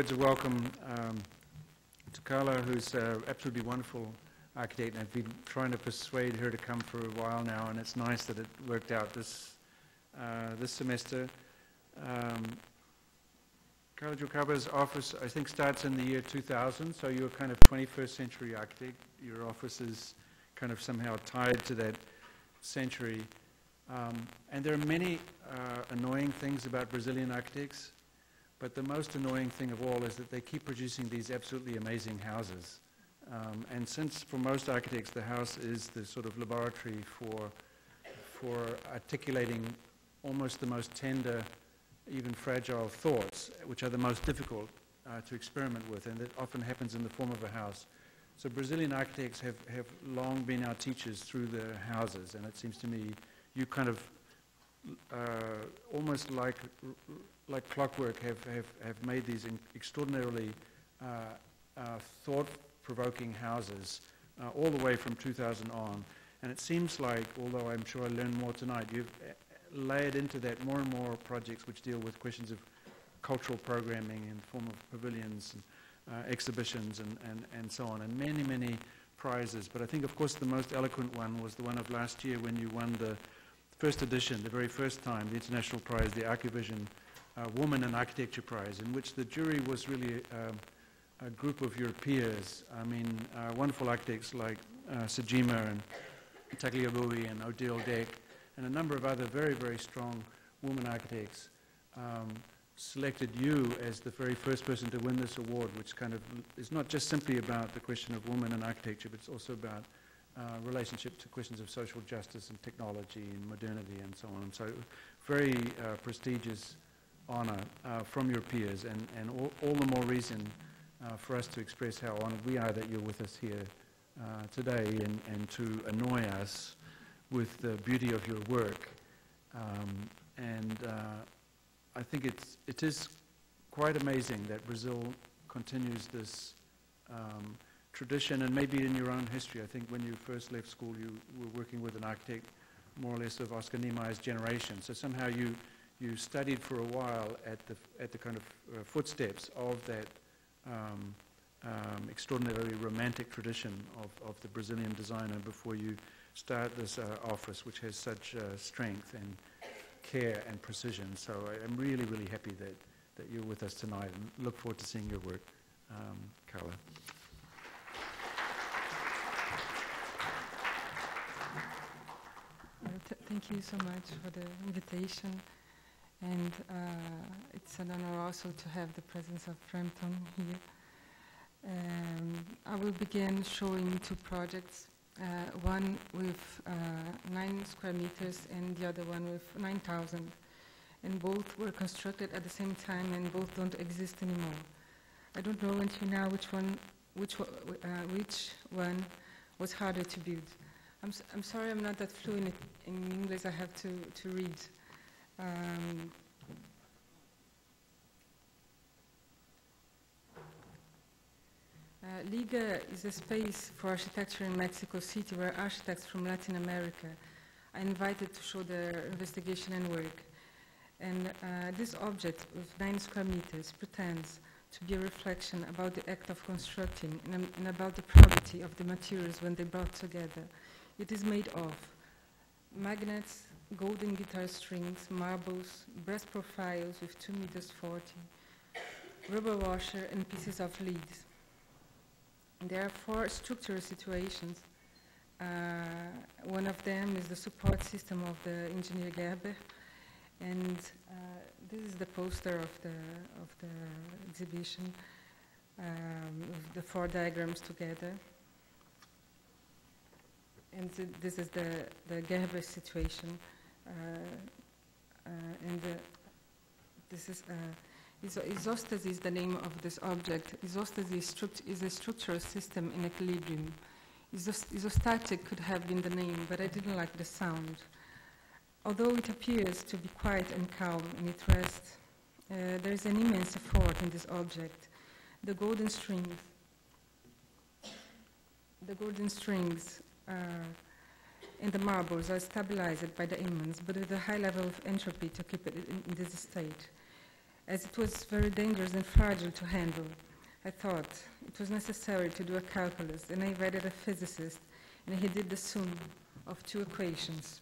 Words of welcome to Carla, who's an absolutely wonderful architect, and I've been trying to persuade her to come for a while now, and it's nice that it worked out this semester. Carla Juaçaba's office, I think, starts in the year 2000, so you're kind of 21st century architect. Your office is kind of somehow tied to that century. And there are many annoying things about Brazilian architects, but the most annoying thing of all is that they keep producing these absolutely amazing houses. And since for most architects the house is the sort of laboratory for articulating almost the most tender, even fragile thoughts, which are the most difficult to experiment with, and that often happens in the form of a house. So Brazilian architects have long been our teachers through their houses, and it seems to me you kind of almost like clockwork have made these extraordinarily thought-provoking houses all the way from 2000 on. And it seems like, although I'm sure I'll learn more tonight, you've layered into that more and more projects which deal with questions of cultural programming in the form of pavilions and exhibitions and so on, and many, many prizes. But I think, of course, the most eloquent one was the one of last year when you won the first edition, the very first time, the international prize, the arcVision Woman in Architecture Prize, in which the jury was really a group of your peers. I mean, wonderful architects like Sajima and Tagliabue and Odile Deck, and a number of other very, very strong women architects selected you as the very first person to win this award, which kind of is not just simply about the question of women in architecture, but it's also about relationship to questions of social justice and technology and modernity and so on. So very prestigious honor from your peers, and all the more reason for us to express how honored we are that you're with us here today, and to annoy us with the beauty of your work. I think it is quite amazing that Brazil continues this tradition, and maybe in your own history. I think when you first left school, you were working with an architect more or less of Oscar Niemeyer's generation. So somehow you studied for a while at the kind of footsteps of that extraordinarily romantic tradition of the Brazilian designer before you start this office, which has such strength and care and precision. So I'm really, really happy that you're with us tonight, and look forward to seeing your work, Carla. Thank you so much for the invitation, and it's an honor also to have the presence of Frampton here. I will begin showing two projects, one with 9 square meters and the other one with 9,000, and both were constructed at the same time, and both don't exist anymore. I don't know until now which one was harder to build. I'm sorry, I'm not that fluent in English. I have to read. Liga is a space for architecture in Mexico City where architects from Latin America are invited to show their investigation and work. And this object with 9 square meters pretends to be a reflection about the act of constructing and about the probity of the materials when they brought together. It is made of magnets, golden guitar strings, marbles, brass profiles with 2 meters 40, rubber washer, and pieces of leads. There are 4 structural situations. One of them is the support system of the engineer Gerber, and this is the poster of the exhibition with the 4 diagrams together. And this is the Gerber situation, this is Isostasy is the name of this object. Isostasy is a structural system in equilibrium. Isostatic could have been the name, but I didn't like the sound. Although it appears to be quiet and calm in its rest, there is an immense effort in this object. The golden strings and the marbles are stabilized by the immense, but with a high level of entropy to keep it in this state. as it was very dangerous and fragile to handle. I thought it was necessary to do a calculus, and I invited a physicist, and he did the sum of two equations,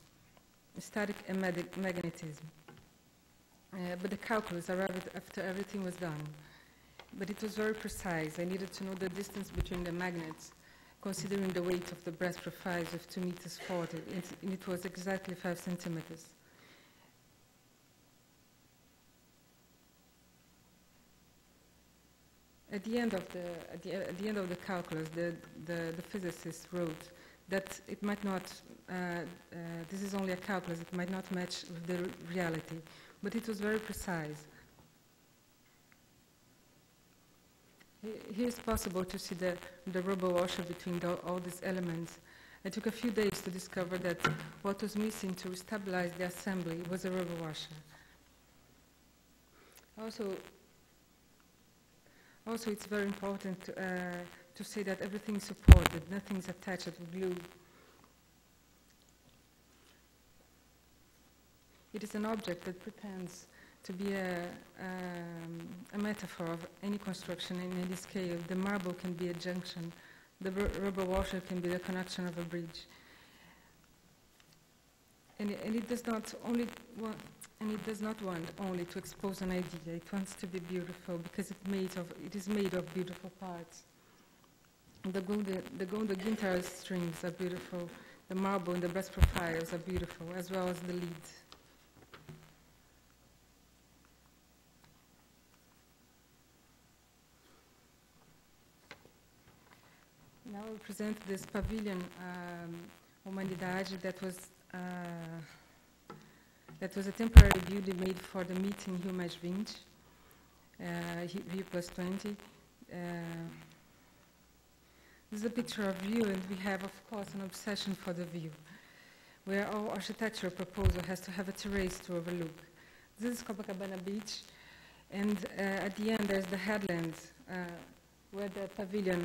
static and magnetism. But the calculus arrived after everything was done. But it was very precise. I needed to know the distance between the magnets, considering the weight of the brass profiles of 2 meters 40, and it was exactly 5 centimeters. At the end of the calculus, the physicist wrote that it might not. This is only a calculus. It might not match with the reality, but it was very precise. Here it's possible to see the rubber washer between all these elements. It took a few days to discover that what was missing to stabilize the assembly was a rubber washer. Also, it's very important to say that everything is supported, nothing is attached with glue. It is an object that pretends to be a metaphor of any construction in any scale. The marble can be a junction, the rubber washer can be the connection of a bridge. And it does not want only to expose an idea. It wants to be beautiful because it is made of beautiful parts. The gold guitar strings are beautiful. The marble and the brass profiles are beautiful, as well as the lid. Now we present this Pavilion Humanidade that was a temporary building made for the meeting Rio Mas, Rio +20. This is a picture of Rio, and we have, of course, an obsession for the view, where our architectural proposal has to have a terrace to overlook. This is Copacabana Beach, and at the end there's the headland, where the pavilion,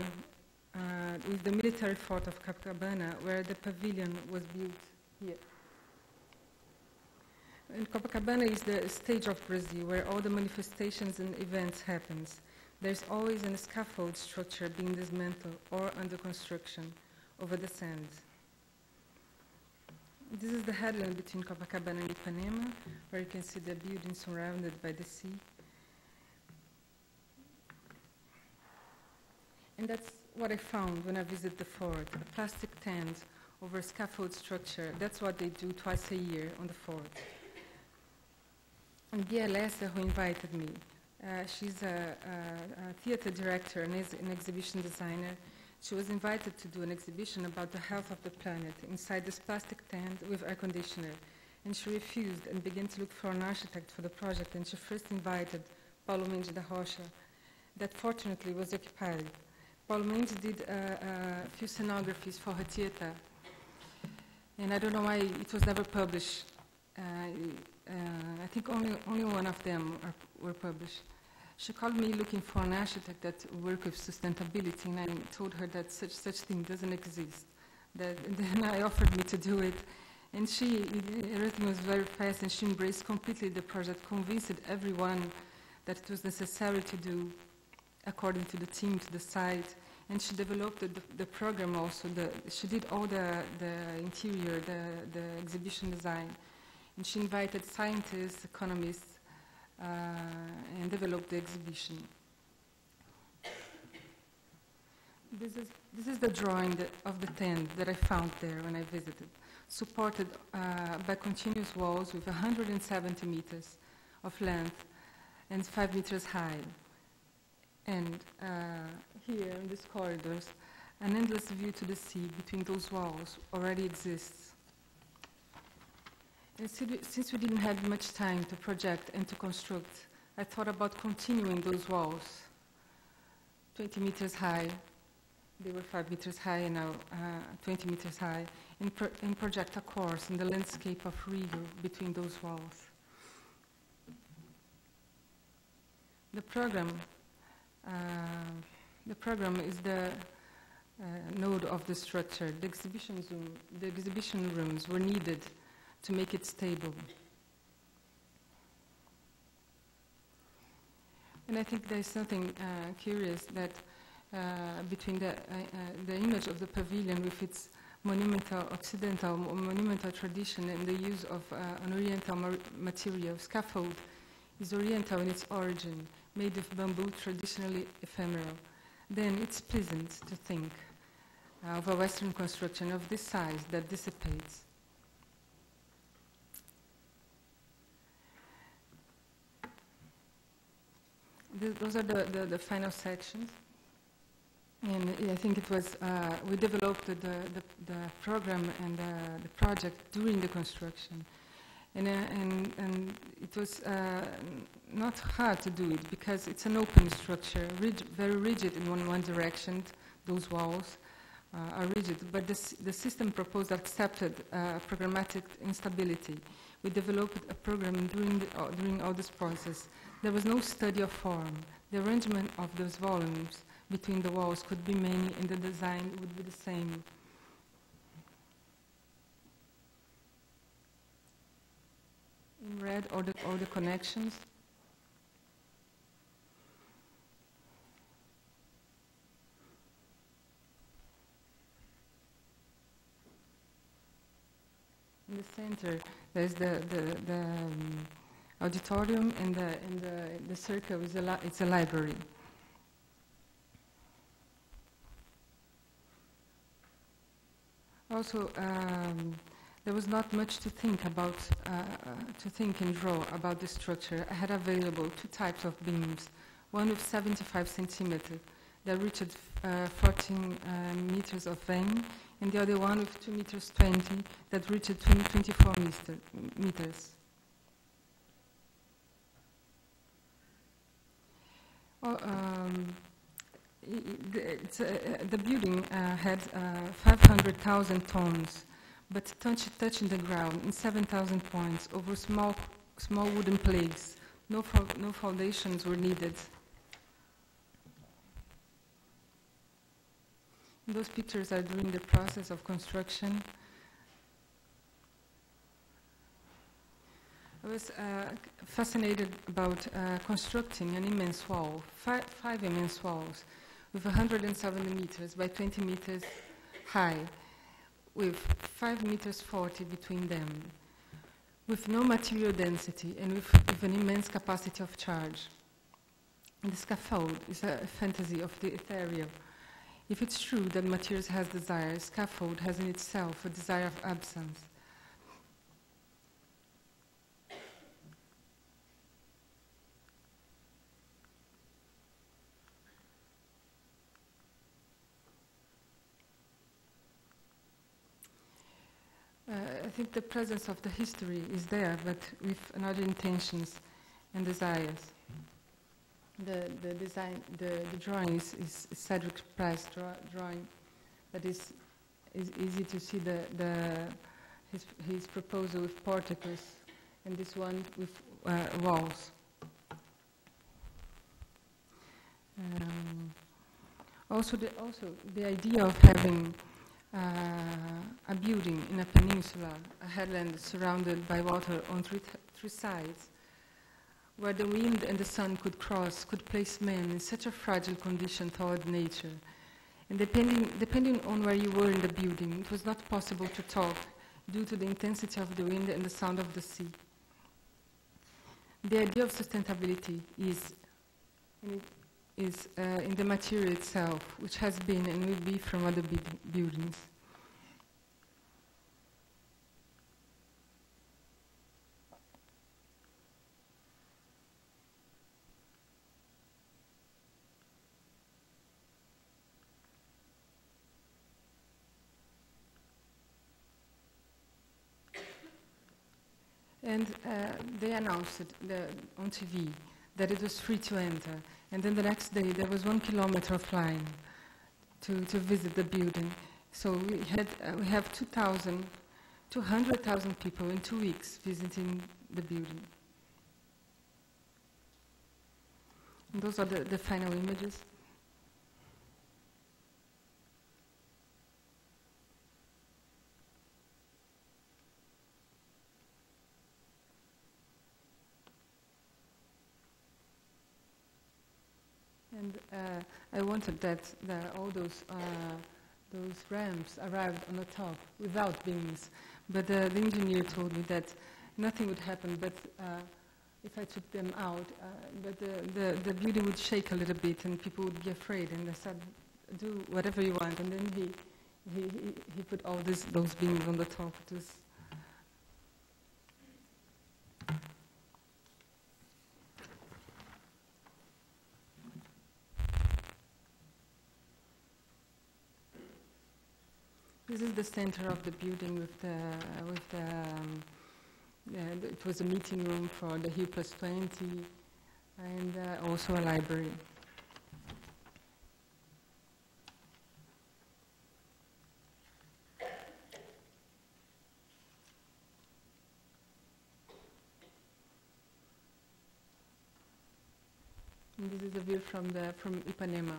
with the military fort of Copacabana, where the pavilion was built here. And Copacabana is the stage of Brazil, where all the manifestations and events happens. There's always a scaffold structure being dismantled or under construction over the sand. This is the headland between Copacabana and Ipanema, where you can see the building surrounded by the sea. And that's what I found when I visited the fort, a plastic tent over a scaffold structure. That's what they do twice a year on the fort. And Bia Lessa, who invited me, she's a theater director and is an exhibition designer. She was invited to do an exhibition about the health of the planet inside this plastic tent with air conditioner. And she refused and began to look for an architect for the project. And she first invited Paulo Mendes da Rocha, that fortunately was occupied. Paulo Mendes did a few scenographies for her theater. And I don't know why it was never published. I think only one of them were published. She called me looking for an architect that worked with sustainability, and I told her that such thing doesn't exist. And then I offered me to do it, and everything was very fast, and she embraced completely the project, convinced everyone that it was necessary to do according to the team, to the site, and she developed the program also. She did all the interior, the exhibition design. And she invited scientists, economists, and developed the exhibition. This is the drawing of the tent that I found there when I visited, supported by continuous walls with 170 meters of length and 5 meters high. And here in these corridors, an endless view to the sea between those walls already exists. And since we didn't have much time to project and to construct, I thought about continuing those walls, 20 meters high. They were 5 meters high and now 20 meters high, and project a course in the landscape of Rio between those walls. The program is the node of the structure. The exhibition rooms were needed to make it stable. And I think there's something curious that between the image of the pavilion with its monumental occidental or monumental tradition and the use of an oriental material, scaffold, is oriental in its origin, made of bamboo, traditionally ephemeral. Then it's pleasant to think of a Western construction of this size that dissipates. Those are the final sections. And I think it was, we developed the program and the project during the construction. And it was not hard to do it because it's an open structure, very rigid in one direction. Those walls are rigid, but the system proposed accepted programmatic instability. We developed a program during all this process. There was no study of form. The arrangement of those volumes between the walls could be many, and the design would be the same. In red, all the connections. In the center, there's the auditorium, and the circle is it's a library. Also, there was not much to think about, to think and draw about the structure. I had available two types of beams, one with 75 centimeters that reached 14 meters of vane, and the other one with 2 meters 20 that reached 24 meters. The building had 500,000 tons, but touching the ground in 7,000 points over small wooden plates. No foundations were needed. Those pictures are during the process of construction. I was fascinated about constructing an immense wall, five immense walls, with 170 meters by 20 meters high, with 5 meters 40 between them, with no material density and with an immense capacity of charge. And the scaffold is a fantasy of the ethereal. If it's true that materials has desire, scaffold has in itself a desire of absence. I think the presence of the history is there, but with another intentions and desires. The drawing is Cedric Price drawing, but is easy to see his proposal with porticos, and this one with walls. Also the idea of having a building in a peninsula, a headland surrounded by water on three sides, where the wind and the sun could cross, could place men in such a fragile condition toward nature. And depending on where you were in the building, it was not possible to talk due to the intensity of the wind and the sound of the sea. The idea of sustainability is in the material itself, which has been and will be from other buildings. And they announced it on TV that it was free to enter. And then the next day there was 1 kilometer of line to visit the building. So we have 200,000 people in 2 weeks visiting the building. And those are the final images. I wanted that all those ramps arrived on the top without beams. But the engineer told me that nothing would happen, but if I took them out, but the building would shake a little bit and people would be afraid. And I said, do whatever you want. And then he put all those beams on the top. This is the center of the building it was a meeting room for the Rio +20 and also a library. And this is a view from Ipanema.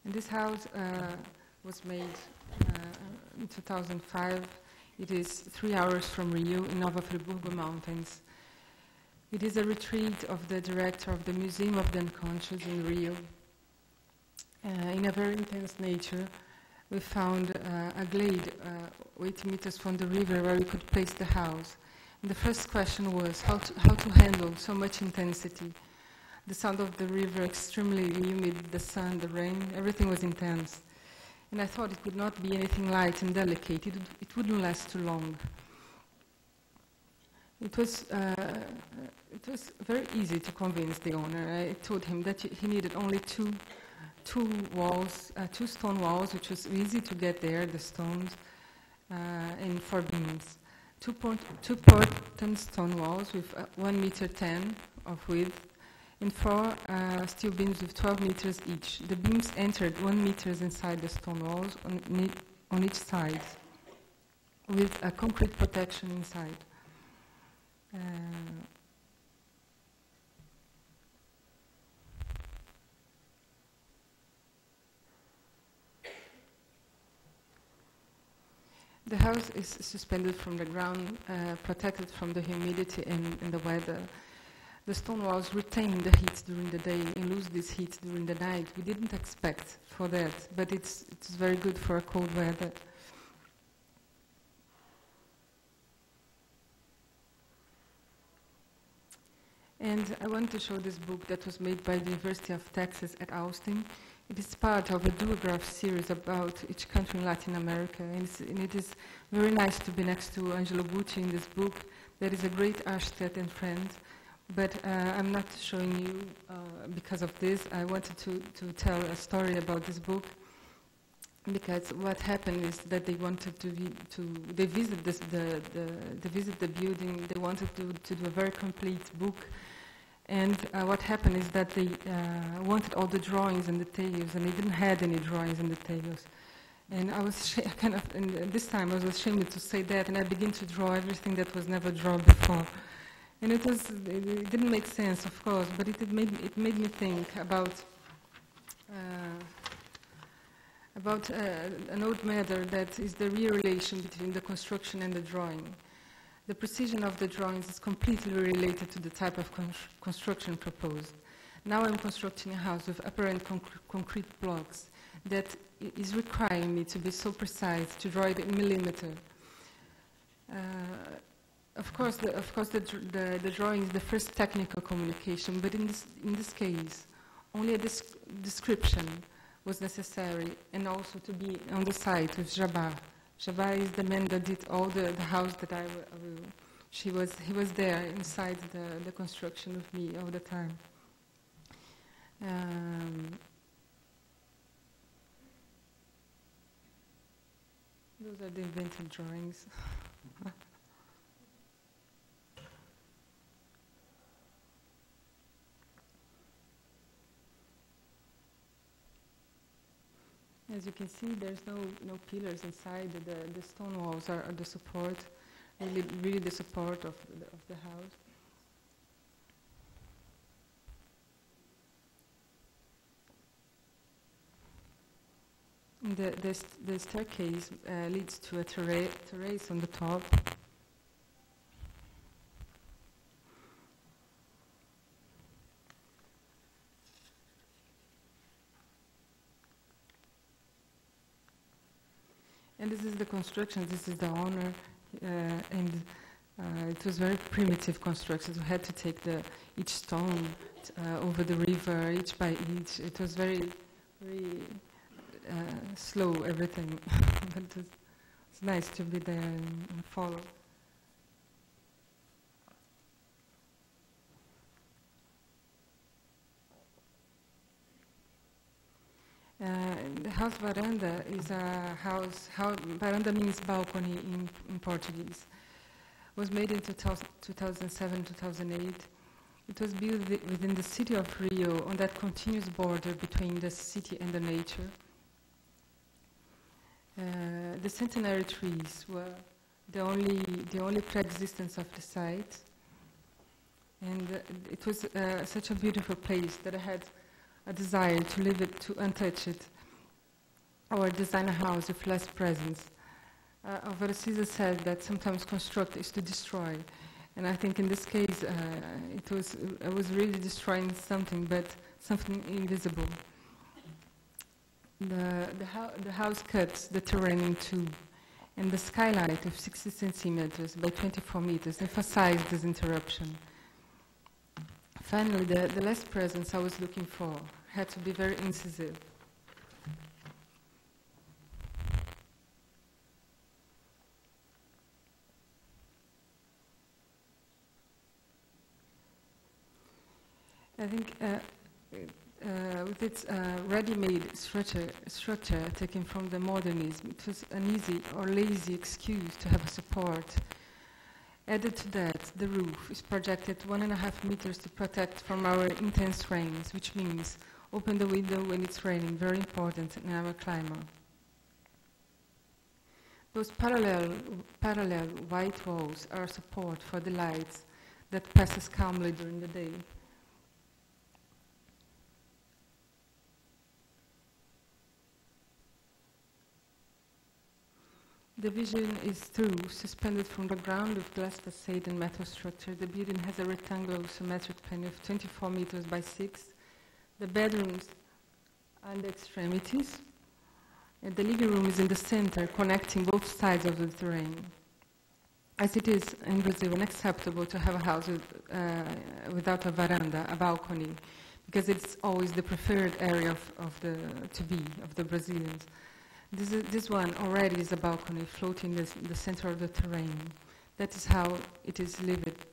And this house was made in 2005. It is 3 hours from Rio in Nova Friburgo Mountains. It is a retreat of the director of the Museum of the Unconscious in Rio. In a very intense nature, we found a glade 80 meters from the river where we could place the house. And the first question was how to handle so much intensity. The sound of the river, extremely humid, the sun, the rain, everything was intense. And I thought it would not be anything light and delicate. It wouldn't last too long. It was very easy to convince the owner. I told him that he needed only two stone walls, which was easy to get there, the stones, and 4 beams. Two portland stone walls with 1.10 meters of width, and 4 steel beams with 12 meters each. The beams entered 1 meter inside the stone walls on each side, with a concrete protection inside. The house is suspended from the ground, protected from the humidity and the weather. The stone walls retain the heat during the day and lose this heat during the night. We didn't expect for that, but it's very good for a cold weather. And I want to show this book that was made by the University of Texas at Austin. It is part of a duograph series about each country in Latin America, and it is very nice to be next to Angelo Bucci in this book. That is a great architect and friend. But I'm not showing you because of this. I wanted to tell a story about this book, because what happened is that they wanted they visit the building. They wanted to do a very complete book, and what happened is that they wanted all the drawings and details, and they didn't have any drawings and details. And I was and this time I was ashamed to say that, and I began to draw everything that was never drawn before. And it didn't make sense, of course, but it made me think about an old matter that is the real relation between the construction and the drawing. The precision of the drawings is completely related to the type of construction proposed. Now I'm constructing a house with apparent concrete blocks that is requiring me to be so precise, to draw it in millimeter. Of course, the drawing is the first technical communication, but in this case, only a description was necessary, and also to be on the site with Jabbar. Jabbar is the man that did all the house that he was there inside the construction with me all the time. Those are the invented drawings. As you can see, there's no pillars inside. The stone walls are the support, really the support of the house. The staircase leads to a terrace on the top. And this is the construction, this is the owner, and it was very primitive construction. We had to take each stone over the river, each by each. It was very, very slow, everything. But it's nice to be there and follow. The house Varanda is a house, Varanda means balcony in Portuguese. Was made in 2007, 2008. It was built within the city of Rio on that continuous border between the city and the nature. The centenary trees were the only pre-existence of the site. And it was such a beautiful place that I had a desire to leave it, to untouch it, or design a house with less presence. Alvaro Siza said that sometimes construct is to destroy, and I think in this case I was really destroying something, but something invisible. The house cuts the terrain in two, and the skylight of 60 centimeters by 24 meters emphasized this interruption. Finally, the less presence I was looking for had to be very incisive. I think with its ready-made structure taken from the modernism, it was an easy or lazy excuse to have a support. Added to that, the roof is projected 1.5 meters to protect from our intense rains, which means open the window when it's raining, very important in our climate. Those parallel white walls are support for the lights that passes calmly during the day. The vision is through, suspended from the ground with glass facade and metal structure. The building has a rectangular symmetric plan of 24 meters by 6. The bedrooms are the extremities, and the living room is in the center, connecting both sides of the terrain. As it is in Brazil unacceptable to have a house without a veranda, a balcony, because it's always the preferred area of the Brazilians. This one already is a balcony floating in the center of the terrain. That is how it is lived.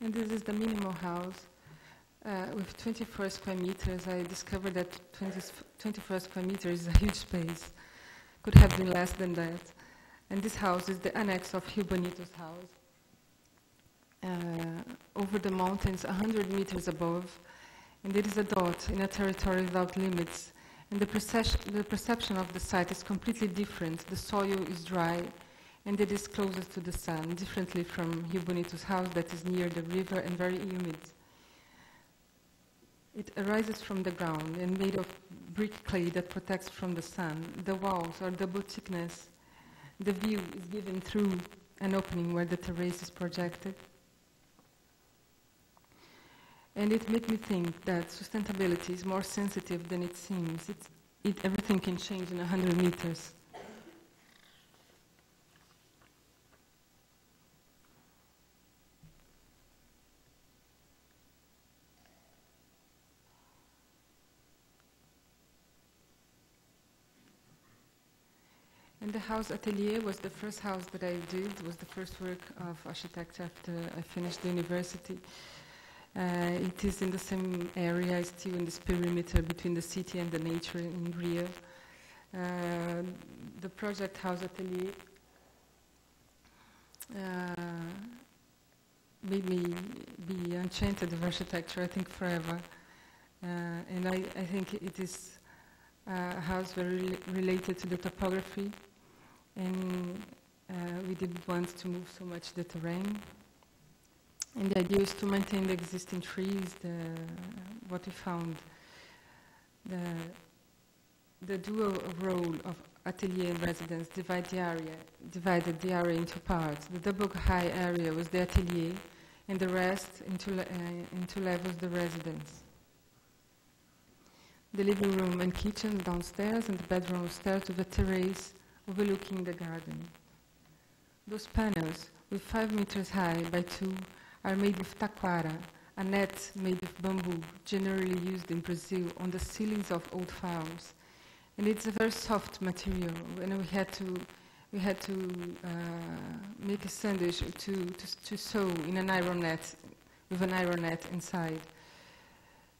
And this is the minimal house with 24 square meters. I discovered that 24 square meters is a huge space. Could have been less than that. And this house is the annex of Rio Bonito House. Over the mountains, 100 meters above. And it is a dot in a territory without limits. And the perception of the site is completely different. The soil is dry, and it is closest to the sun, differently from Rio Bonito's house that is near the river and very humid. It arises from the ground and made of brick clay that protects from the sun. The walls are double thickness. The view is given through an opening where the terrace is projected. And it made me think that sustainability is more sensitive than it seems. Everything can change in 100 meters. And the house Atelier was the first house that I did, was the first work of architecture after I finished the university. It is in the same area, still in this perimeter between the city and the nature in Rio. The project house Atelier made me be enchanted with architecture, I think forever. And I think it is a house very related to the topography. And we didn't want to move so much the terrain. And the idea is to maintain the existing trees, what we found, the dual role of Atelier and residence divided the area into parts. The double high area was the Atelier, and the rest in two levels the residence. The living room and kitchen downstairs, and the bedroom upstairs with a terrace overlooking the garden. Those panels, with 5 meters high by 2, are made with taquara, a net made of bamboo, generally used in Brazil on the ceilings of old farms. And it's a very soft material, and we had to make a sandwich to sew in an iron net, with an iron net inside.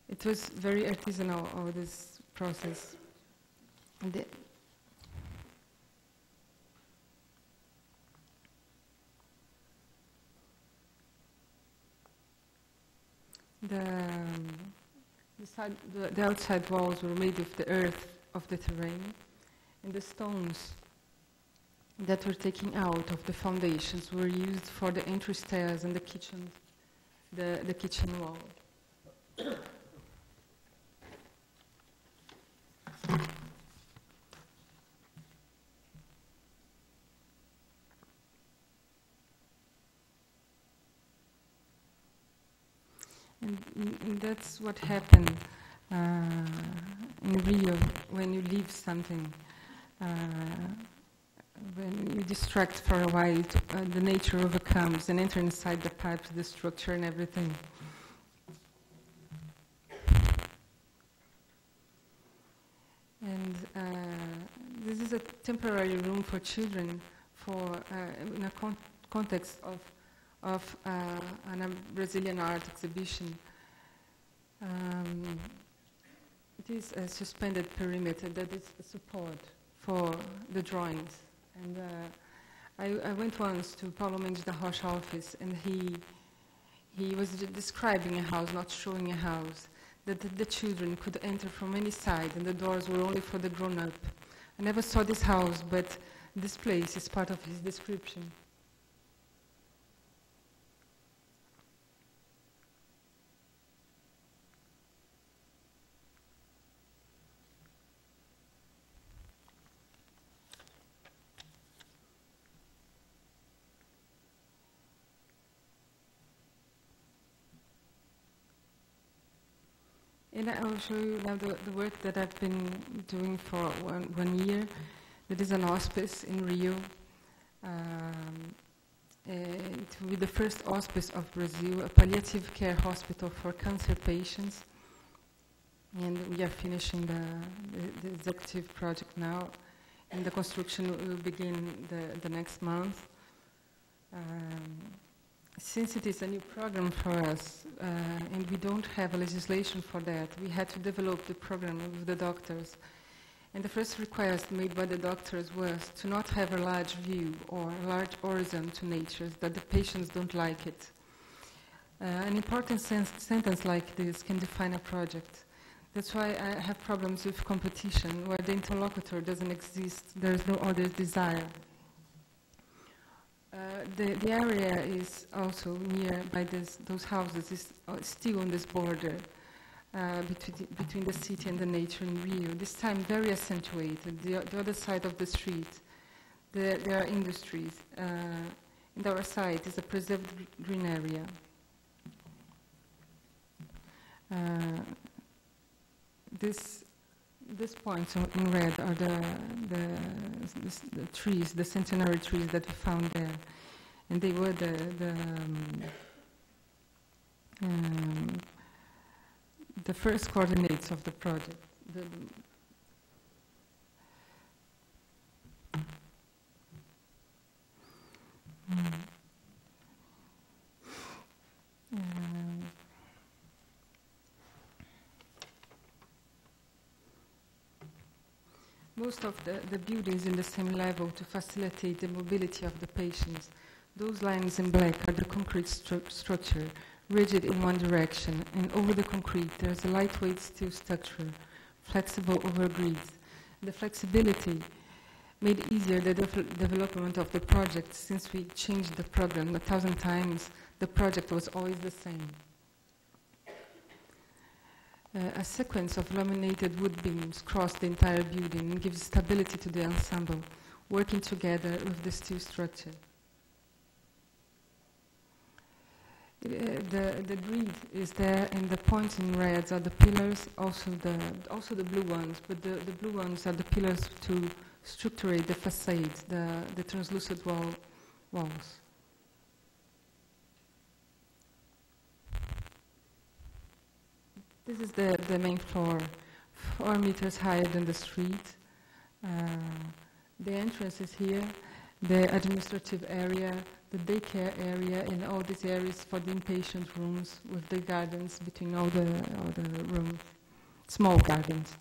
It was very artisanal, all this process. The outside walls were made of the earth of the terrain, and the stones that were taken out of the foundations were used for the entry stairs and the kitchen wall. And that's what happened in Rio when you leave something. When you distract for a while, the nature overcomes and enter inside the pipes, the structure and everything. And this is a temporary room for children in a context of a Brazilian art exhibition. It is a suspended perimeter that is a support for the drawings. And I went once to Paulo Mendes da Rocha office, and he was describing a house, not showing a house, that the children could enter from any side, and the doors were only for the grown-up. I never saw this house, but this place is part of his description. And I will show you now the work that I've been doing for one year. That is an hospice in Rio. It will be the first hospice of Brazil, a palliative care hospital for cancer patients. And we are finishing the executive project now, and the construction will begin the next month. Since it is a new program for us, and we don't have a legislation for that, we had to develop the program with the doctors. And the first request made by the doctors was to not have a large view or a large horizon to nature, that the patients don't like it. An important sentence like this can define a project. That's why I have problems with competition, where the interlocutor doesn't exist, there is no other desire. The area is also near by those houses, is still on this border between the city and the nature in Rio. This time very accentuated. The other side of the street, there are industries. And our side is a preserved green area. These points in red are the trees, the centenary trees that we found there, and they were the first coordinates of the project. Most of the buildings in the same level to facilitate the mobility of the patients. Those lines in black are the concrete structure, rigid in one direction, and over the concrete there's a lightweight steel structure, flexible over grids. The flexibility made easier the development of the project, since we changed the program 1,000 times. the project was always the same. A sequence of laminated wood beams cross the entire building and gives stability to the ensemble, working together with the steel structure. The grid is there, and the points in reds are the pillars, also the blue ones, but the blue ones are the pillars to structurate the facade, the translucent walls. This is the main floor, 4 meters higher than the street. The entrance is here, the administrative area, the daycare area, and all these areas for the inpatient rooms with the gardens between all the rooms, small gardens.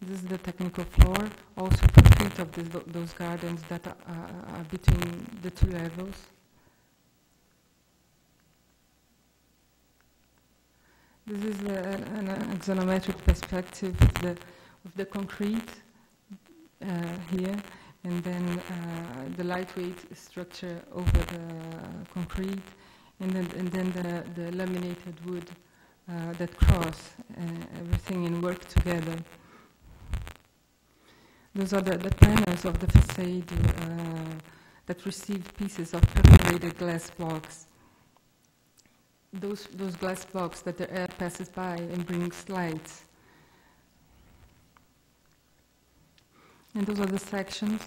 This is the technical floor, also complete of those gardens that are between the 2 levels. This is an axonometric perspective with the concrete here, and then the lightweight structure over the concrete, and then the laminated wood that cross everything and work together. Those are the panels of the facade that receive pieces of perforated glass blocks. Those glass blocks that the air passes by and brings lights. And those are the sections.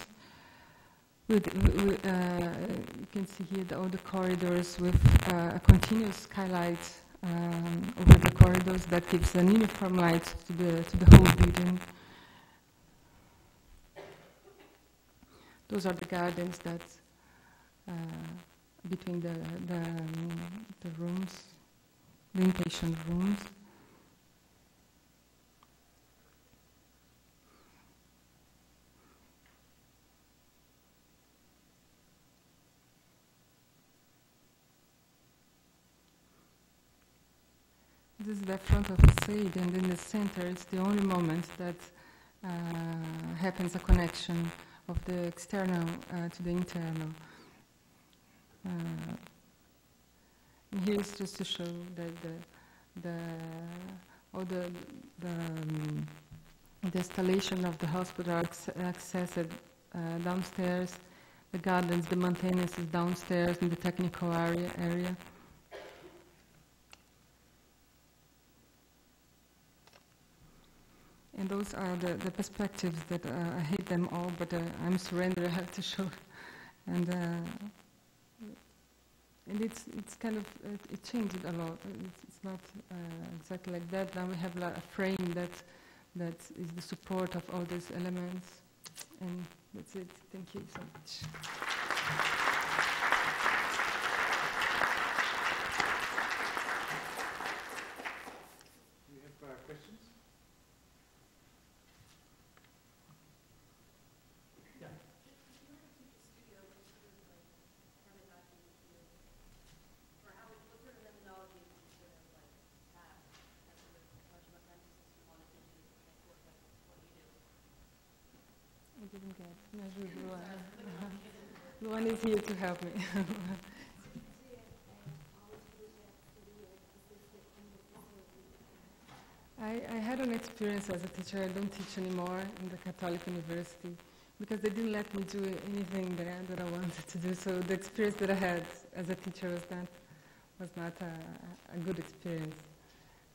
You can see here all the corridors with a continuous skylight over the corridors that gives an uniform light to the whole building. Those are the gardens that between the rooms, the inpatient rooms. This is the front of the facade, and in the center it's the only moment that happens a connection of the external to the internal. Here is just to show that the installation of the hospital are accessed downstairs. The gardens, the maintenance is downstairs in the technical area. And those are the perspectives that I hate them all, but I'm surrendered. I have to show, and it's kind of it changed a lot. It's not exactly like that. Now we have a frame that is the support of all these elements, and that's it. Thank you so much. Do we have questions? I didn't get Luan is here to help me. I had an experience as a teacher. I don't teach anymore in the Catholic University because they didn't let me do anything that I wanted to do. So the experience that I had as a teacher was not a good experience.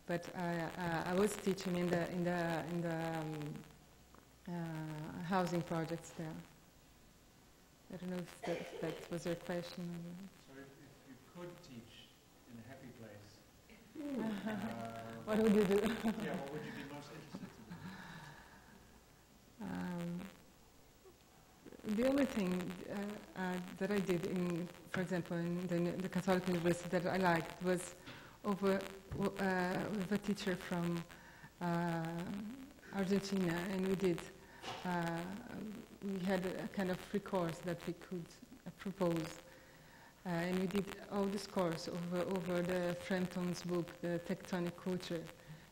But I was teaching in the housing projects there. I don't know if that was your question. So if you could teach in a happy place, what would you do? Yeah, what would you be most interested to do? The only thing that I did, for example, in the Catholic University that I liked was with a teacher from Argentina, and we had a kind of free course that we could propose, and we did all this course over the Frampton's book, The Tectonic Culture,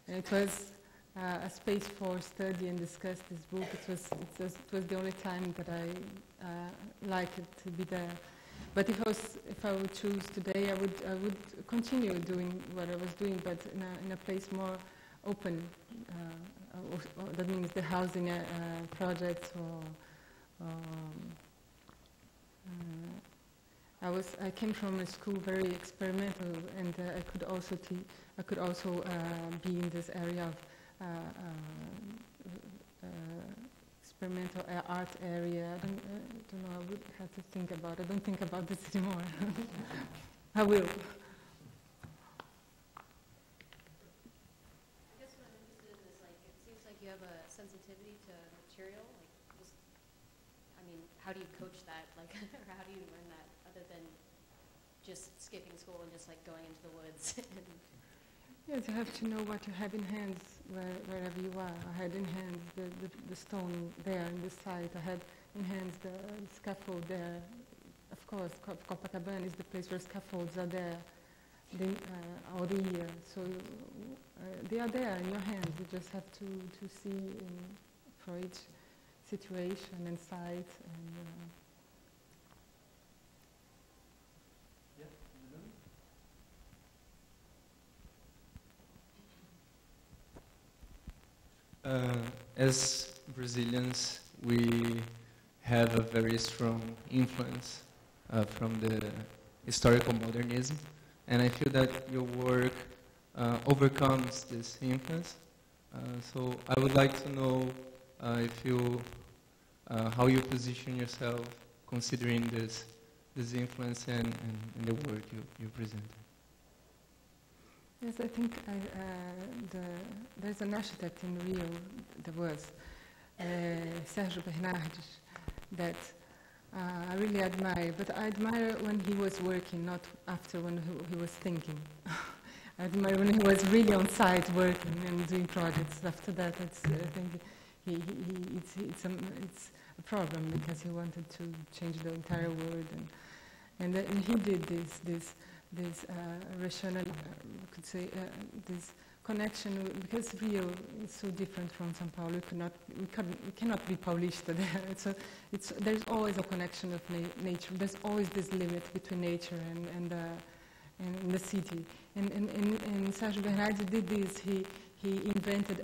and it was a space for study and discuss this book. It was the only time that I liked it to be there. But if I would choose today, I would continue doing what I was doing, but in a place more open. That means the housing projects I came from a school very experimental, and I could also be in this area of experimental art area. I don't know. I would have to think about it. I don't think about this anymore. I will. I guess what I'm interested in is, like, it seems like you have a sensitivity to material. Like, just, I mean, how do you coach that? Like, or how do you learn that other than just skipping school and just like going into the woods? Yes, you have to know what you have in hands wherever you are. I had in hands the stone there in this site. I had in hands the scaffold there. Of course, Copacabana is the place where scaffolds are there all the year. So they are there in your hands. You just have to see for each situation and site. As Brazilians, we have a very strong influence from the historical modernism, and I feel that your work overcomes this influence. So I would like to know if you, how you position yourself considering this influence and the work you present. Yes, I think there's an architect in Rio, there was, Sérgio Bernardes, that I really admire, but I admire when he was working, not after when he was thinking. I admire when he was really on site working and doing projects. After that, I think it's a problem because he wanted to change the entire world, and he did this rational, could say, this connection, because Rio is so different from São Paulo. We cannot be Paulista there. There's always a connection of nature. There's always this limit between nature and the city. And Sérgio Bernardes did this. He invented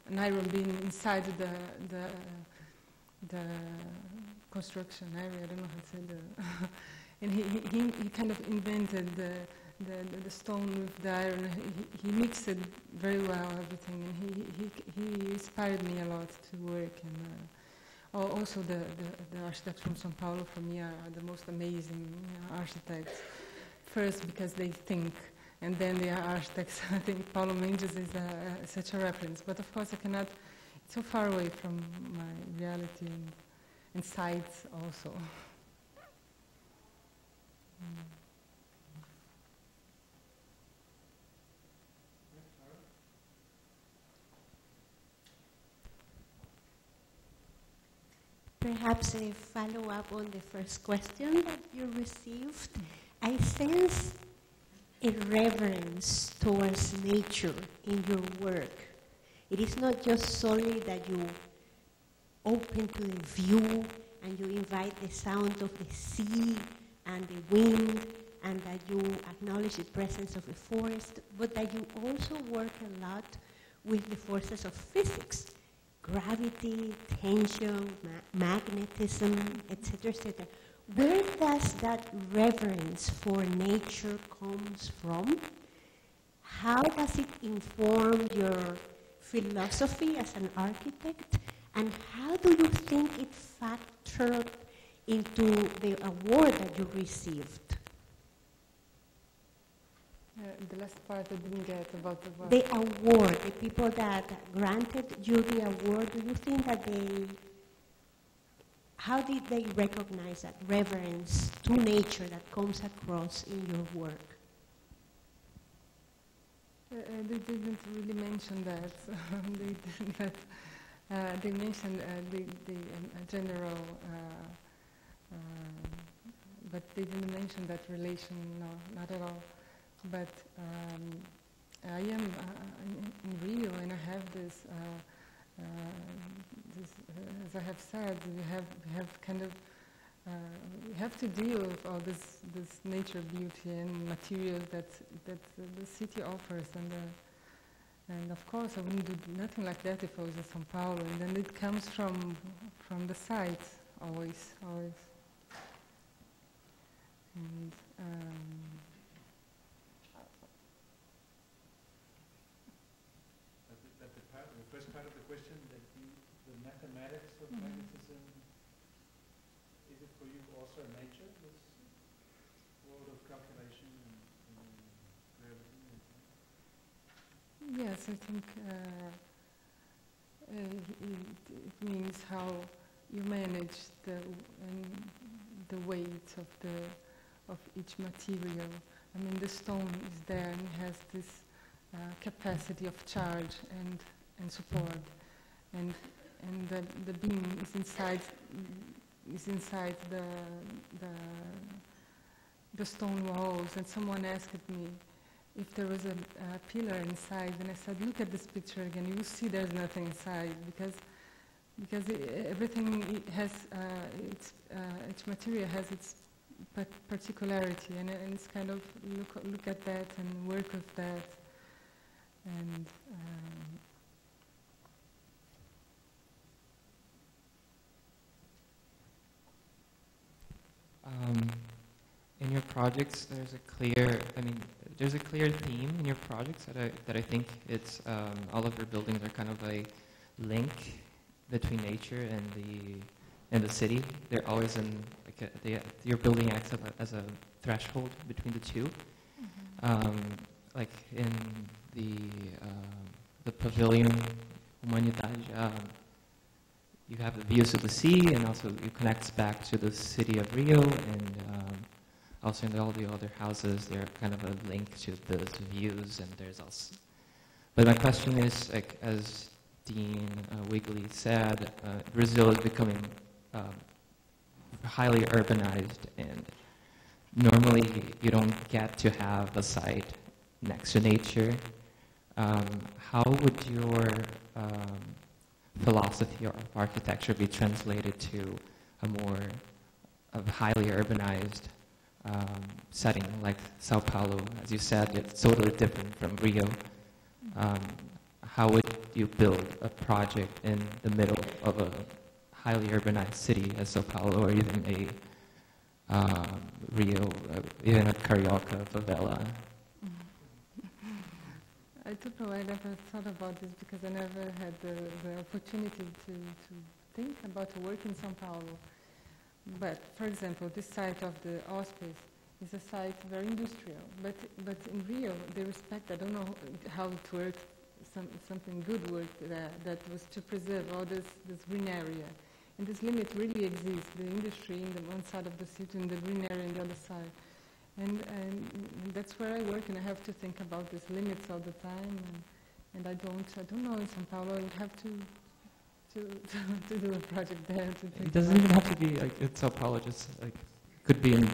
an iron beam inside the construction area. I don't know how to say that. And he kind of invented the stone with the iron. He mixed it very well, everything, and he inspired me a lot to work. And also the architects from São Paulo, for me, are the most amazing architects. First, because they think, and then they are architects. I think Paulo Mendes is such a reference. But of course, I cannot. It's so far away from my reality and sites also. Perhaps a follow-up on the first question that you received. I sense a reverence towards nature in your work. It is not just solely that you open to the view and you invite the sound of the sea and the wind, and that you acknowledge the presence of the forest, but that you also work a lot with the forces of physics, gravity, tension, magnetism, etc., etc. Where does that reverence for nature comes from? How does it inform your philosophy as an architect? And how do you think it factored into the award that you received? The last part I didn't get about the award. The award, the people that granted you the award, do you think that how did they recognize that reverence to nature that comes across in your work? They didn't really mention that. They mentioned the general, but they didn't mention that relation, no, not at all. But I am in Rio, and I have this, as I have said, we have kind of, we have to deal with all this nature beauty and materials that the city offers, and of course I wouldn't do nothing like that if I was in São Paulo, and then it comes from the site, always. And the first part of the question, the mathematics of magnetism, is it for you also nature, this world of calculation and gravity? yes, I think it means how you manage the weight of each material. I mean, the stone is there and has this capacity of charge and support, and the beam is inside the stone walls. And someone asked me if there was a pillar inside, and I said, look at this picture again. You will see there's nothing inside because everything has each material has its particularity, and it's kind of look at that and work with that. And in your projects, there's a clear theme in your projects that I think it's all of your buildings are kind of a link between nature and the city. They're always your building acts as a threshold between the two. Like in the Pavilion Humanidade, you have the views of the sea, and also it connects back to the city of Rio, and also in all the other houses, they're kind of a link to those views, and there's also. But my question is, like, as Dean Wigley said, Brazil is becoming highly urbanized, and normally you don't get to have a site next to nature. How would your philosophy of architecture be translated to a more highly urbanized setting like Sao Paulo? As you said, it's totally different from Rio. How would you build a project in the middle of a highly urbanized city as Sao Paulo, or even a Rio, even a Carioca favela? I don't know, I never thought about this because I never had the opportunity to think about work in São Paulo. But, for example, this site of the hospice is a site very industrial. But in Rio, they respect, I don't know how it worked, something good worked that was to preserve all this green area. And this limit really exists, the industry in the one side of the city and the green area on the other side. And that's where I work, and I have to think about these limits all the time. And I don't know, in São Paulo I would have to do a project there. It doesn't even have to be like in Sao Paulo, just like could be in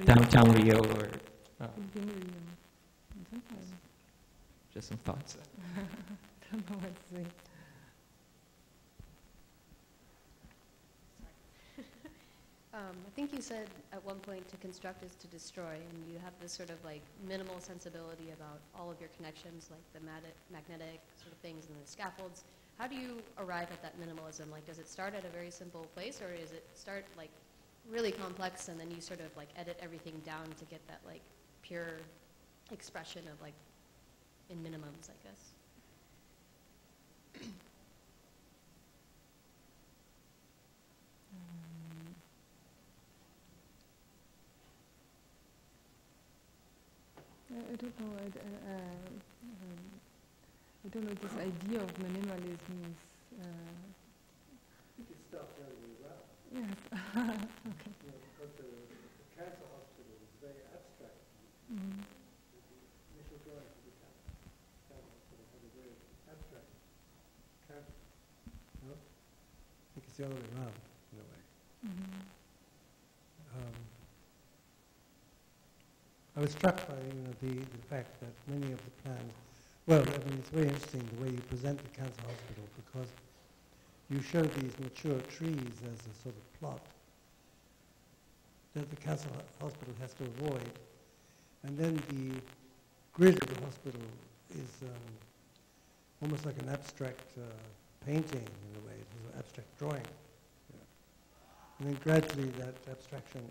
downtown Rio or. Could be in Rio. I don't know. Just some thoughts. Don't know what to say. I think you said at one point to construct is to destroy, and you have this sort of like minimal sensibility about all of your connections, like the magnetic sort of things and the scaffolds. How do you arrive at that minimalism? Like, does it start at a very simple place, or does it start like really complex and then you sort of like edit everything down to get that like pure expression of like in minimums, I guess? I don't know. I don't know. This idea of minimalism is. It starts very well. Yes. Okay. You know, because the cancer hospital is very abstract. Mm-hmm. The initial drawing for the cancer hospital had a very abstract cancer. No? I think it's the other way around, in a way. Mm-hmm. I was struck by the fact that many of the plans Well, I mean, it's very interesting the way you present the cancer hospital, because you show these mature trees as a sort of plot that the cancer hospital has to avoid. And then the grid of the hospital is almost like an abstract painting in a way. It is an abstract drawing. Yeah. And then gradually that abstraction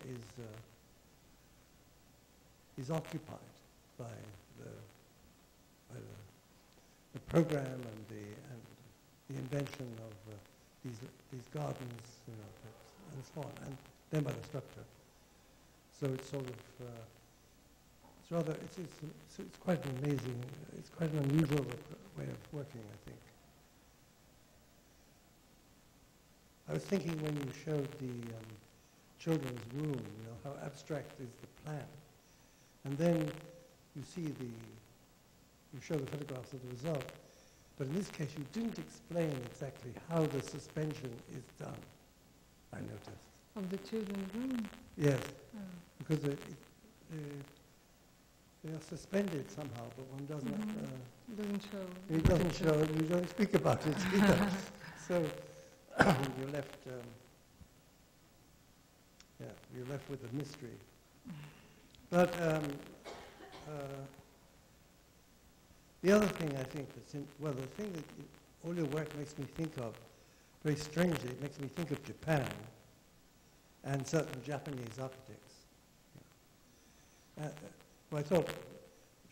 is occupied by the program and the invention of these gardens, and so on, and then by the structure. So it's sort of it's quite an amazing, it's quite an unusual way of working, I think. I was thinking when you showed the children's room, how abstract is the plan, and then you show the photographs of the result, but in this case you didn't explain exactly how the suspension is done, I noticed. Of the children's room? Yes, because they are suspended somehow, but one doesn't... doesn't show. It doesn't show, and you don't speak about it either. So you're left, you're left with a mystery. But the other thing I think the thing that all your work makes me think of, very strangely, it makes me think of Japan and certain Japanese architects. Well, I thought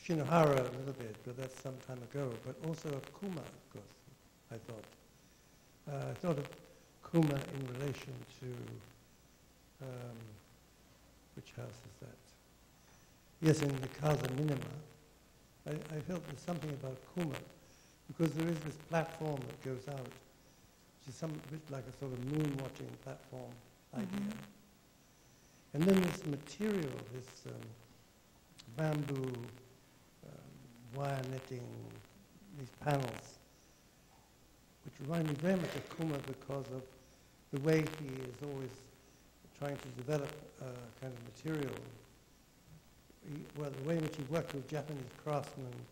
Shinohara a little bit, but that's some time ago, but also of Kuma, of course, I thought of Kuma in relation to, which house is that? Yes, in the Casa Minima. I felt there's something about Kuma, because there is this platform that goes out, which is a bit like a sort of moon-watching platform idea. And then this material, this bamboo, wire netting, these panels, which remind me very much of Kuma because of the way he is always trying to develop a kind of material. The way in which he worked with Japanese craftsmen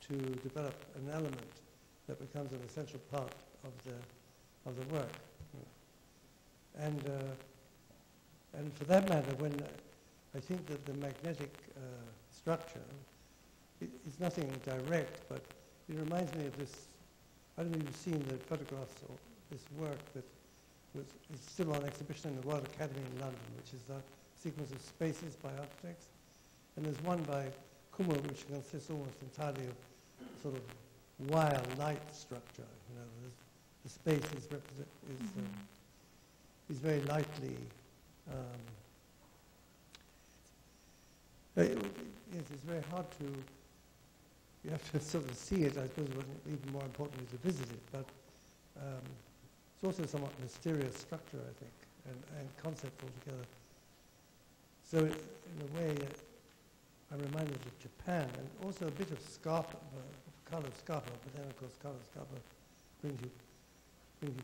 to develop an element that becomes an essential part of the work. And for that matter, when I think that the magnetic structure is nothing direct, but it reminds me of this. I don't know if you've seen the photographs or this work that is still on exhibition in the Royal Academy in London, which is a sequence of spaces by architects. And there's one by Kuma, which consists almost entirely of sort of wire light structure. The space is very lightly. Yes, it's very hard to. You have to sort of see it. I suppose it wasn't even more importantly to visit it, but it's also a somewhat mysterious structure, I think, and concept altogether. So in a way, I'm reminded of Japan, and also a bit of Scarpa, Carla Juaçaba, but then of course Carla Juaçaba brings you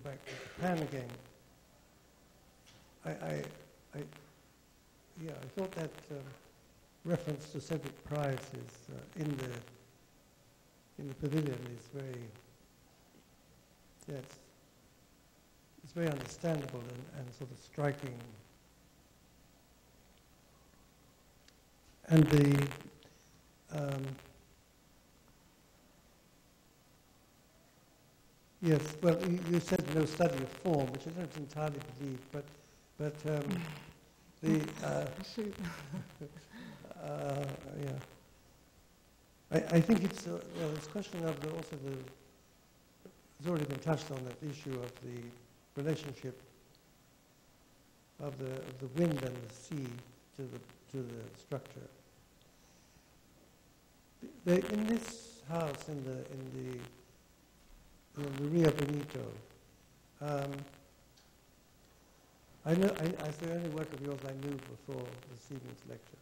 back to Japan again. I thought that reference to Cedric Price is in the pavilion is very, it's very understandable and sort of striking. And the yes, well, you said no study of form, which I don't entirely believe, but I think it's this question of it's already been touched on, that issue of the relationship of the wind and the sea to the structure. In this house, in the Rio Bonito, it's the only work of yours I knew before this evening's lecture,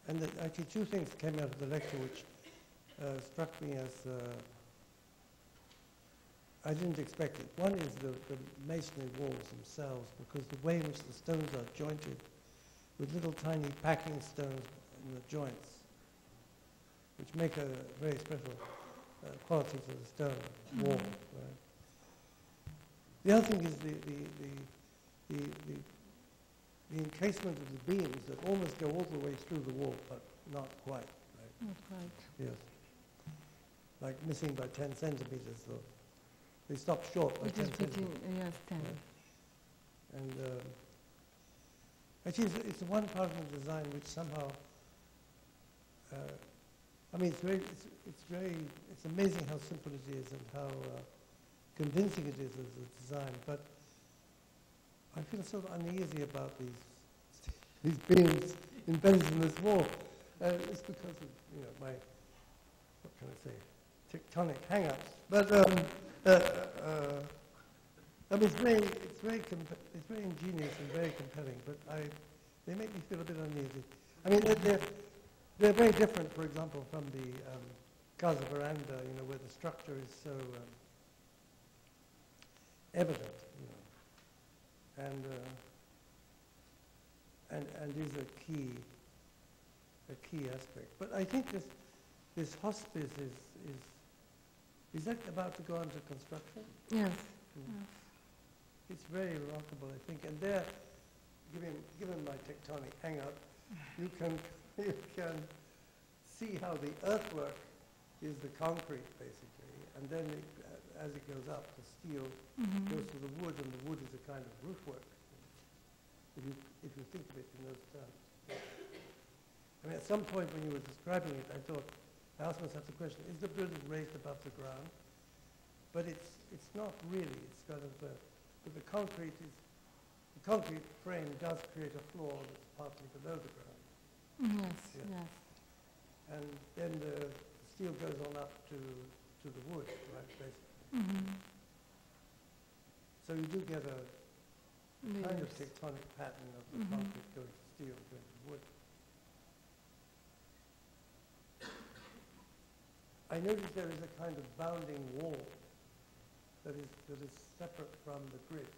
and actually two things came out of the lecture which struck me as I didn't expect it. One is the masonry walls themselves, because the way in which the stones are jointed with little tiny packing stones, the joints, which make a very special quality to the stone wall. Right? The other thing is the encasement of the beams that almost go all the way through the wall, but not quite. Right? Not quite. Yes. Like missing by 10 centimeters, though. They stop short by 10 centimeters. Yes, 10. Right. And actually, it's the one part of the design which somehow, I mean, it's amazing how simple it is and how convincing it is as a design. But I feel sort of uneasy about these beams embedded in this wall. It's because of my, what can I say, tectonic hang-ups. But I mean, it's very ingenious and very compelling. But they make me feel a bit uneasy. I mean, they're very different, for example, from the Casa Veranda, where the structure is so evident, and is a key aspect. But I think this hospice is that about to go into construction? Yes. Mm. It's very remarkable, I think, and there, given my tectonic hang-up, you can see how the earthwork is the concrete, basically, and then as it goes up, the steel goes to the wood, and the wood is a kind of roofwork. If you think of it in those terms. I mean, at some point when you were describing it, I asked myself the question: is the building raised above the ground? But it's not really. It's kind of but the concrete frame does create a floor that's partly below the ground. Yes, Yeah. yes. And then the steel goes on up to the wood, right, basically. So you do get a kind of tectonic pattern of the concrete going to steel, going to wood. I noticed there is a kind of bounding wall that is separate from the grid.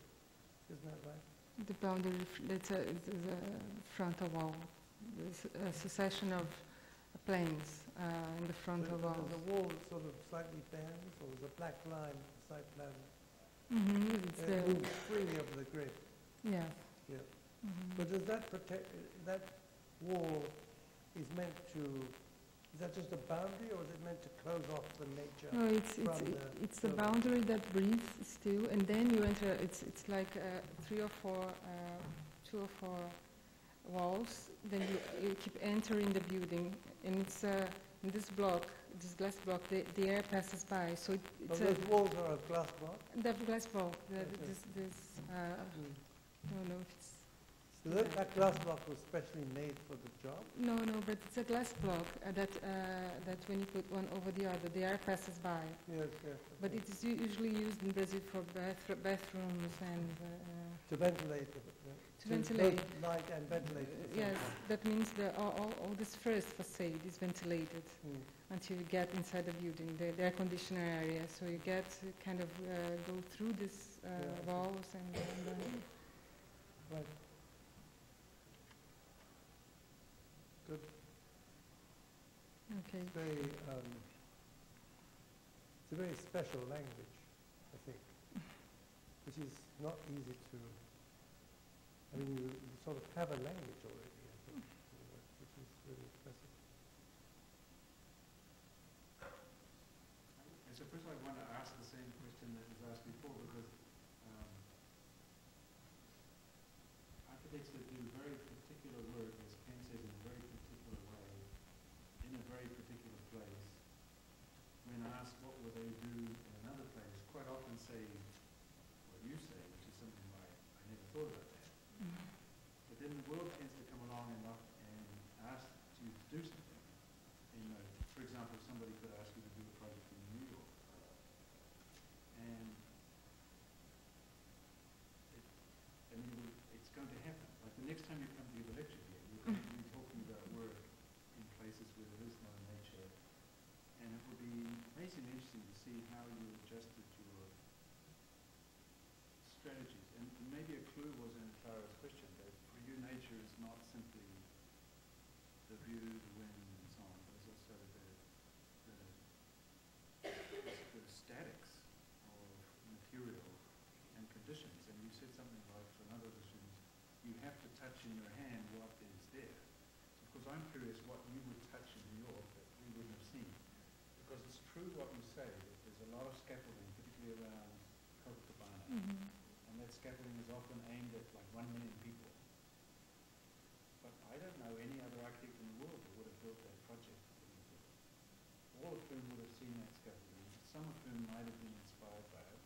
Isn't that right? The boundary, that's a frontal wall. There's a succession of planes in the frontal wall. There's a wall that sort of slightly bends, or there's a black line, side plan. It's It moves freely over the grid. Yeah. Yeah. But does that protect, that wall is meant to, is that just a boundary, or is it meant to close off the nature? No, it's the boundary that breathes still, and then you enter. It's like 2 or 4 walls. Then you keep entering the building, and it's in this block, this glass block. The air passes by, so it's those walls are a glass block. The glass block. I don't know if it's. So that glass block was specially made for the job? No, but it's a glass block that when you put one over the other, the air passes by. Yes. But it is usually used in Brazil for bathrooms and... to ventilate it. To ventilate. Light and ventilate it. Yes, that means all this first facade is ventilated until you get inside the building, the air conditioner area. So you get to kind of go through these walls and then... Right. Good. Okay. It's a very special language, I think, which is not easy to. I mean, you sort of have a language already, I think, which is really impressive. I suppose I want to ask the same question that was asked before, because architects that do very particular work, as Ken says, in a very particular way, in a very particular place, when asked what would they do in another place, quite often say what you say, which is something like, I never thought about that. But then the world tends to come along and ask you to do something. For example, somebody could ask you to do a project in New York. And it's going to happen. Like the next time you come to give a lecture here, you're going to be talking about work in places where there is no nature. And it would be amazingly interesting to see how you adjusted your strategies. And maybe a clue was in Clara's question that for you nature is not simply the view, the wind, and so on. There's also the statics of material and conditions. And you said something like, for another of the students, you have to touch in your hand what is there. So of course I'm curious what you would touch in New York that we wouldn't have seen. Because it's true what you say, that there's a lot of scaffolding, particularly around Copacabana. And that scaffolding is often aimed at like 1 million people. But I don't know any other architect in the world that would have built that project. All of whom would have seen that scaffolding, some of whom might have been inspired by it.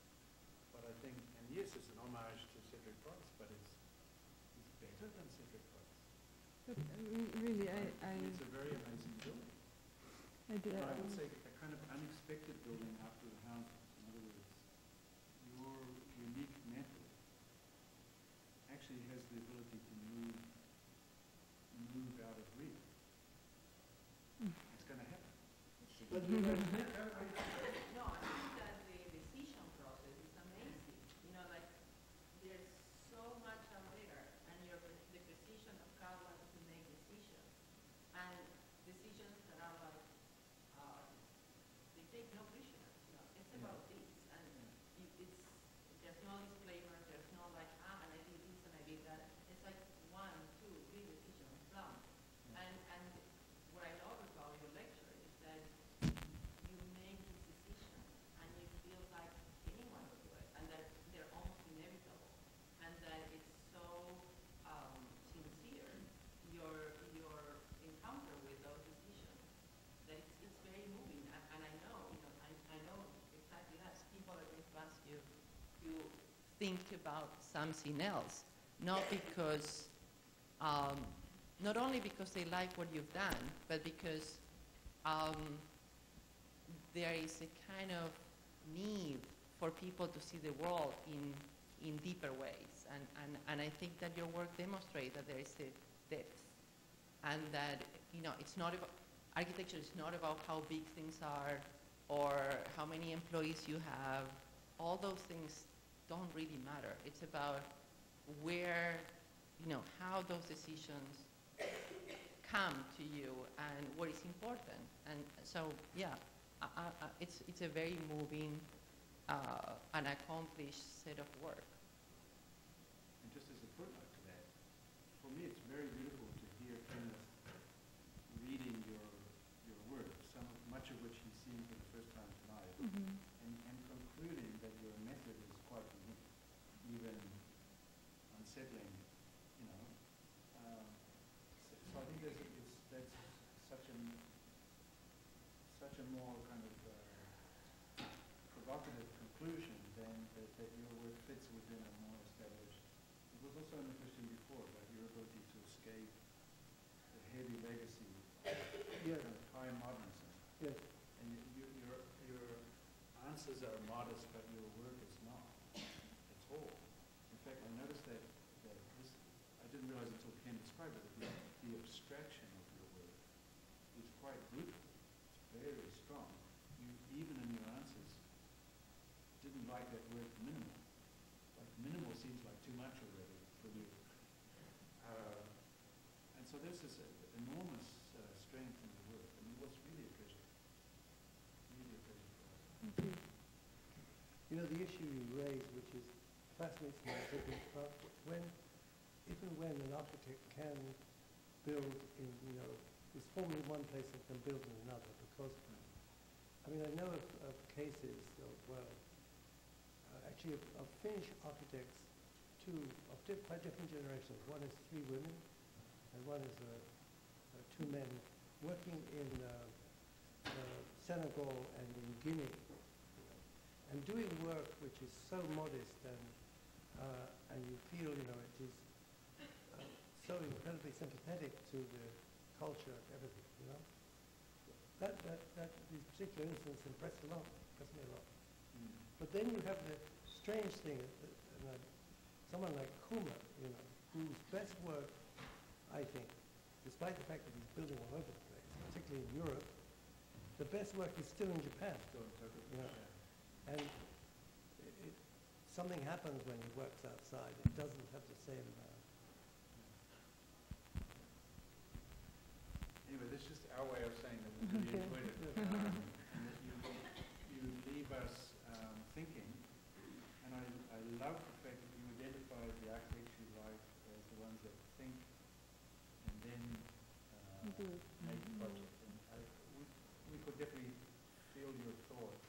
But I think, and yes, it's an homage to Cedric Price, but it's better than Cedric Price. But really, It's a very amazing building. I would say a kind of unexpected building after the houses. In other words, your unique method actually has the ability to move out of Rio. It's going to happen. No, I think that the decision process is amazing. You know, like there's so much out there, and the precision of Carla to make decisions, and decisions that are like they take no prisoners. You know, it's about this, and there's no disclaimer. There's no like and I did this and I did that. It's like 1, 2, 3 decisions done, and what I love about your lecture is that you make these decisions and you feel like anyone will do it, and that they're almost inevitable, and that it's so sincere, your encounter with those decisions, that it's very moving, and I know, I know exactly that. People are going to ask you to think about something else, not because not only because they like what you've done, but because there is a kind of need for people to see the world in deeper ways. And I think that your work demonstrates that there is a depth, and that, it's not about, architecture is not about how big things are or how many employees you have. All those things don't really matter. It's about where, how those decisions come to you and what is important. And so, yeah, it's a very moving and accomplished set of work. And just as a footnote to that, for me it's very beautiful to hear Kenneth reading your work, much of which he's seen for the first time tonight, and concluding that your method is quite unique, even unsettling, So I think that's such a more kind of provocative conclusion than that your work fits within a more established. It was also in the question before about your ability to escape the heavy legacy of kind of high modernism. Yes. And your answers are modest, but your work is not at all. In fact, I noticed that this, I didn't realize until Ken described it, that the abstraction of your work is quite brutal. It's very strong. You, even in your answers, didn't like that word minimal. Like minimal seems like too much already for you. And so there's this enormous strength in the work. I mean, it was really a pleasure. Really a pleasure for us. Thank you. The issue you raise, which is fascinates me, even when an architect can build in, is formed in one place and can build in another, because, I know of cases actually of Finnish architects, quite different generations. One is 3 women, and one is 2 men, working in Senegal and in Guinea, and doing work which is so modest, and you feel, it is so incredibly sympathetic to the culture and everything, These particular instances impress me a lot. But then you have the strange thing, someone like Kuma, whose best work, I think, despite the fact that he's building all over the place, particularly in Europe, the best work is still in Japan. And something happens when he works outside. It doesn't have the same. Anyway, this is just our way of saying that we really enjoyed it. And that you leave us thinking. And I love the fact that you identified the architects you like as the ones that think and then make the project. And we could definitely feel your thoughts